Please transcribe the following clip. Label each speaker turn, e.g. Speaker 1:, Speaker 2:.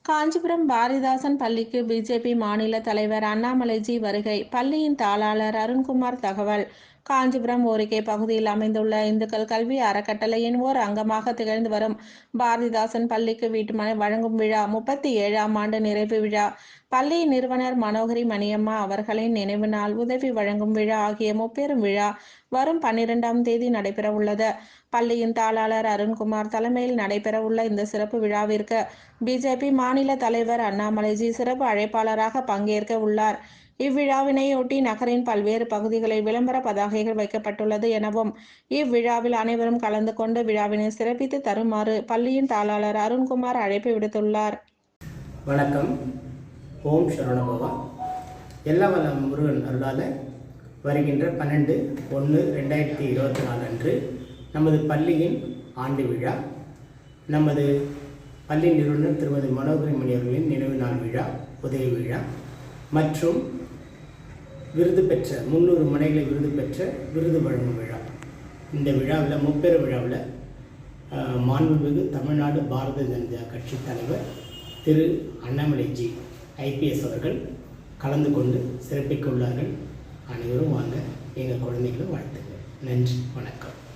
Speaker 1: காஞ்சிபுரம் பாரதிதாசன் பள்ளிக்கு பிஜேபி மாநில தலைவர் அண்ணாமலைஜி வருகை. பள்ளியின் தாளாளர் அருண்குமார் தகவல். காஞ்சிபுரம் ஓரிகை பகுதியில் அமைந்துள்ள இந்துக்கள் கல்வி அறக்கட்டளையின் ஓர் அங்கமாக திகழ்ந்து வரும் பாரதிதாசன் பள்ளிக்கு வீட்டுமனை வழங்கும் விழா 37ஆம் ஆண்டு நிறைவு விழா, பள்ளியின் நிறுவனர் மனோகரி மணியம்மா அவர்களின் நினைவு நாள், உதவி வழங்கும் விழா ஆகிய முப்பெரும் விழா வரும் 12ஆம் தேதி நடைபெற உள்ளது. பள்ளியின் தாளாளர் அருண்குமார் தலைமையில் நடைபெறவுள்ள இந்த சிறப்பு விழாவிற்கு பிஜேபி மாநில தலைவர் அண்ணாமலைஜி சிறப்பு அழைப்பாளராக பங்கேற்க உள்ளார். இவ்விழாவினையொட்டி நகரின் பல்வேறு பகுதிகளில் விளம்பர பதாகைகள் வைக்கப்பட்டுள்ளது எனவும், இவ்விழாவில் அனைவரும் கலந்து கொண்டு விழாவினை சிறப்பித்து தருமாறு பள்ளியின் தாளாளர் அருண்குமார் அழைப்பு விடுத்துள்ளார்.
Speaker 2: வணக்கம். ஓம் சரவணபவா. எல்லா வல்ல முருகன் அருளால வருகின்ற 12/1/2024 அன்று நமது பள்ளியின் ஆண்டு விழா, நமது பள்ளி நிறுவனர் திருமதி மனோகரி மணி அவர்களின் நினைவு நாள் விழா, உதவி விழா மற்றும் விருது பெற்ற 300 மனைகளை விருது பெற்ற விருது வழங்கும் விழா. இந்த விழாவில் முப்பெரும் விழாவில் மாண்புமிகு தமிழ்நாடு பாரதிய ஜனதா கட்சி தலைவர் திரு அண்ணாமலைஜி ஐபிஎஸ் அவர்கள் கலந்து கொண்டு சிறப்பிக்க உள்ளார்கள். அனைவரும் வாங்க, எங்கள் குழந்தைகளும் வாழ்த்துக்கள். நன்றி, வணக்கம்.